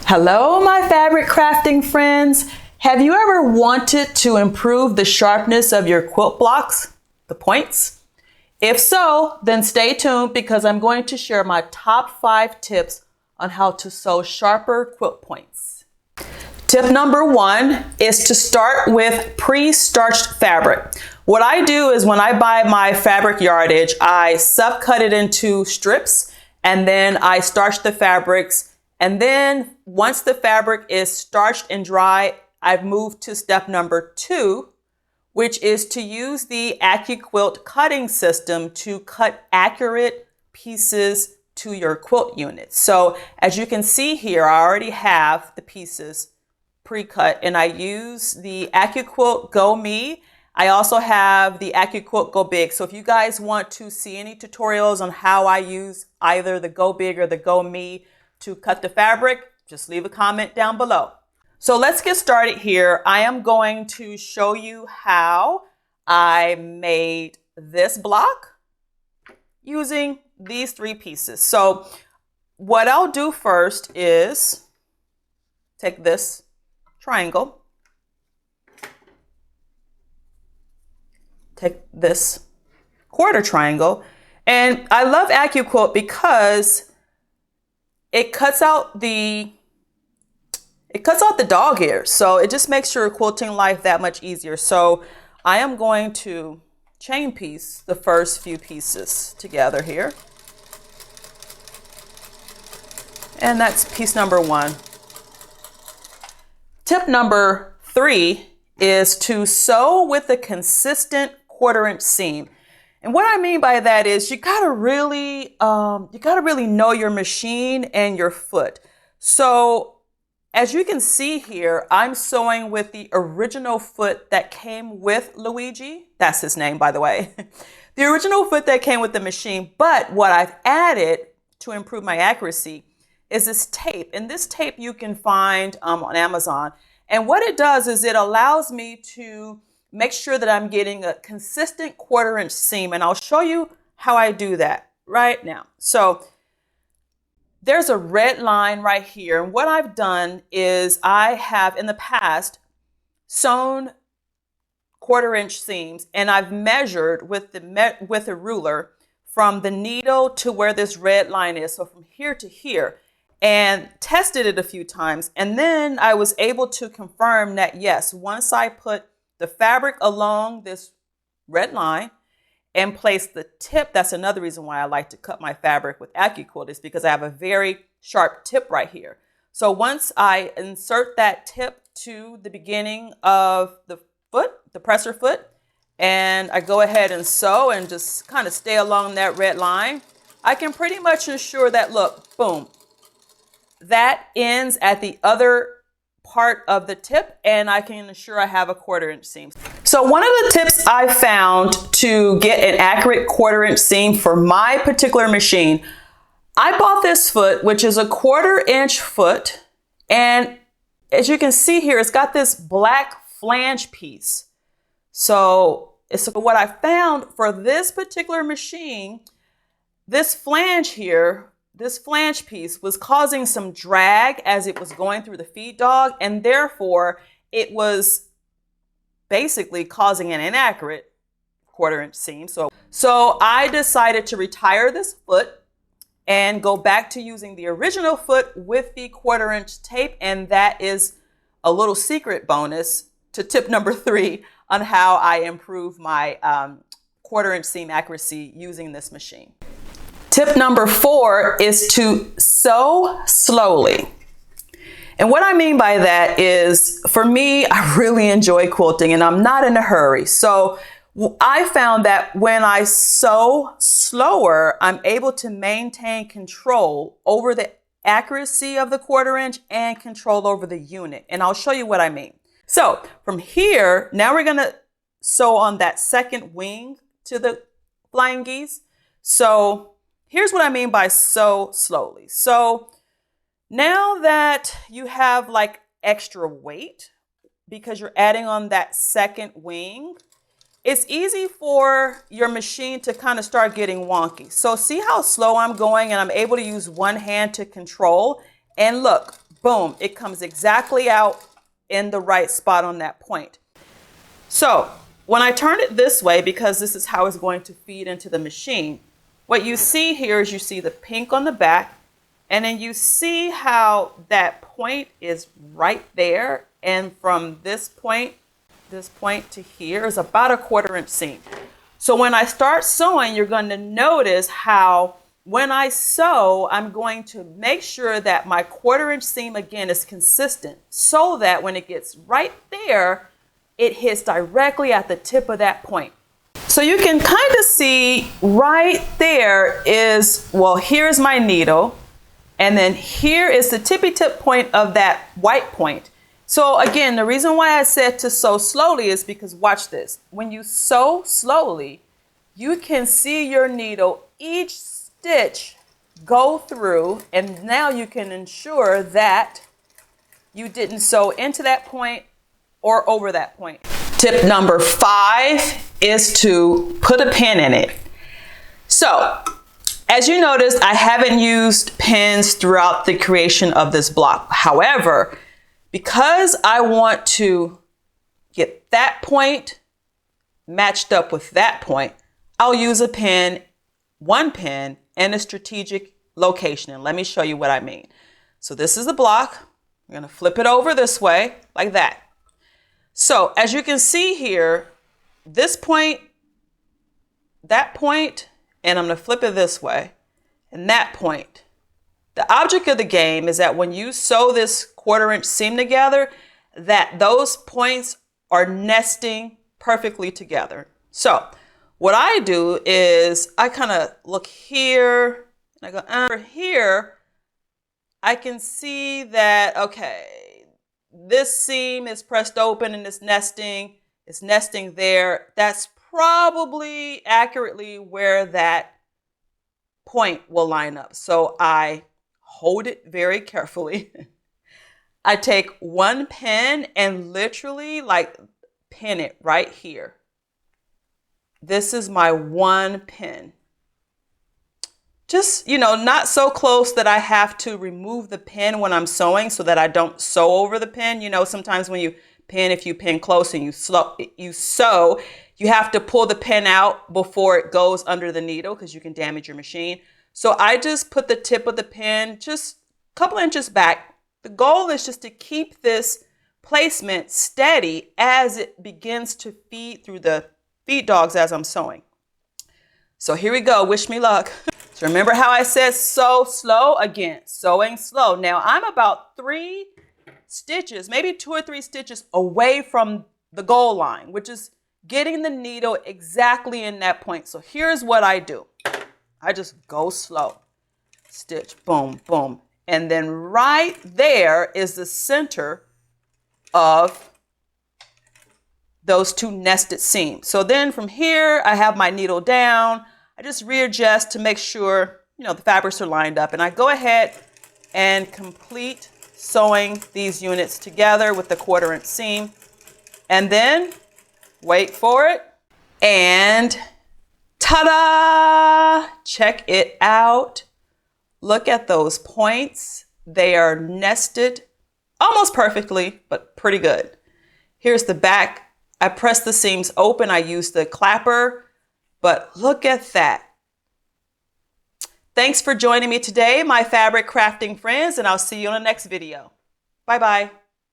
Hello, my fabric crafting friends. Have you ever wanted to improve the sharpness of your quilt blocks, the points? If so, then stay tuned because I'm going to share my top 5 tips on how to sew sharper quilt points. Tip number 1 is to start with pre-starched fabric. What I do is when I buy my fabric yardage, I subcut it into strips and then I starch the fabrics. And then once the fabric is starched and dry, I've moved to step number 2, which is to use the Accuquilt cutting system to cut accurate pieces to your quilt unit. So as you can see here, I already have the pieces pre-cut and I use the Accuquilt Go Me. I also have the Accuquilt Go Big. So if you guys want to see any tutorials on how I use either the Go Big or the Go Me to cut the fabric, just leave a comment down below. So let's get started here. I am going to show you how I made this block using these 3 pieces. So what I'll do first is take this triangle, take this quarter triangle, and I love Accuquilt because it cuts out the dog hairs, so it just makes your quilting life that much easier. So I am going to chain piece the first few pieces together here. And that's piece number 1. Tip number 3 is to sew with a consistent 1/4-inch seam. And what I mean by that is you gotta really know your machine and your foot. So as you can see here, I'm sewing with the original foot that came with Luigi. That's his name, by the way. The original foot that came with the machine. But what I've added to improve my accuracy is this tape. And this tape you can find on Amazon. And what it does is it allows me to make sure that I'm getting a consistent 1/4-inch seam. And I'll show you how I do that right now. So there's a red line right here. And what I've done is I have in the past sewn 1/4-inch seams and I've measured with a ruler from the needle to where this red line is. So from here to here, and tested it a few times. And then I was able to confirm that yes, once I put the fabric along this red line and place the tip, that's another reason why I like to cut my fabric with Accuquilt, is because I have a very sharp tip right here. So once I insert that tip to the beginning of the foot, the presser foot, and I go ahead and sew and just kind of stay along that red line, I can pretty much ensure that, look, boom, that ends at the other part of the tip and I can ensure I have a 1/4-inch seam. So one of the tips I found to get an accurate 1/4-inch seam for my particular machine, I bought this foot, which is a 1/4-inch foot. And as you can see here, it's got this black flange piece. So it's what I found for this particular machine, this flange here, this flange piece was causing some drag as it was going through the feed dog, and therefore it was basically causing an inaccurate 1/4-inch seam. So I decided to retire this foot and go back to using the original foot with the 1/4-inch tape, and that is a little secret bonus to tip number 3 on how I improve my 1/4-inch seam accuracy using this machine. Tip number 4 is to sew slowly. And what I mean by that is, for me, I really enjoy quilting and I'm not in a hurry. So I found that when I sew slower, I'm able to maintain control over the accuracy of the 1/4-inch and control over the unit. And I'll show you what I mean. So from here, now we're gonna sew on that second wing to the flying geese. So here's what I mean by sew slowly. So now that you have like extra weight because you're adding on that second wing, it's easy for your machine to kind of start getting wonky. So see how slow I'm going and I'm able to use one hand to control. And look, boom, it comes exactly out in the right spot on that point. So when I turn it this way, because this is how it's going to feed into the machine, what you see here is you see the pink on the back, and then you see how that point is right there. And from this point to here is about a 1/4 inch seam. So when I start sewing, you're going to notice how when I sew, I'm going to make sure that my 1/4 inch seam again is consistent so that when it gets right there, it hits directly at the tip of that point. So you can kind of see right there is, well, here's my needle. And then here is the tippy tip point of that white point. So again, the reason why I said to sew slowly is because watch this. When you sew slowly, you can see your needle, each stitch go through, and now you can ensure that you didn't sew into that point or over that point. Tip number 5 is to put a pin in it. So as you notice, I haven't used pins throughout the creation of this block. However, because I want to get that point matched up with that point, I'll use a pin, one pin, in a strategic location. And let me show you what I mean. So this is the block. I'm going to flip it over this way, like that. So as you can see here, this point, that point, and I'm going to flip it this way, and that point. The object of the game is that when you sew this 1/4 inch seam together, that those points are nesting perfectly together. So what I do is I kind of look here, and I go over here. I can see that, okay, this seam is pressed open and it's nesting there. That's probably accurately where that point will line up. So I hold it very carefully. I take one pin and literally like pin it right here. This is my one pin. Just, not so close that I have to remove the pin when I'm sewing so that I don't sew over the pin. Sometimes when you pin, if you pin close and you sew, you have to pull the pin out before it goes under the needle because you can damage your machine. So I just put the tip of the pin just a couple inches back. The goal is just to keep this placement steady as it begins to feed through the feed dogs as I'm sewing. So here we go. Wish me luck. So remember how I said sew slow? Again, sewing slow. Now I'm about 3 stitches, maybe 2 or 3 stitches away from the goal line, which is getting the needle exactly in that point. So here's what I do. I just go slow. Stitch, boom, boom. And then right there is the center of those 2 nested seams. So then from here, I have my needle down. I just readjust to make sure, the fabrics are lined up. And I go ahead and complete sewing these units together with the 1/4 inch seam. And then wait for it. And ta-da! Check it out. Look at those points. They are nested almost perfectly, but pretty good. Here's the back. I press the seams open. I use the clapper, but look at that. Thanks for joining me today, my fabric crafting friends, and I'll see you on the next video. Bye-bye.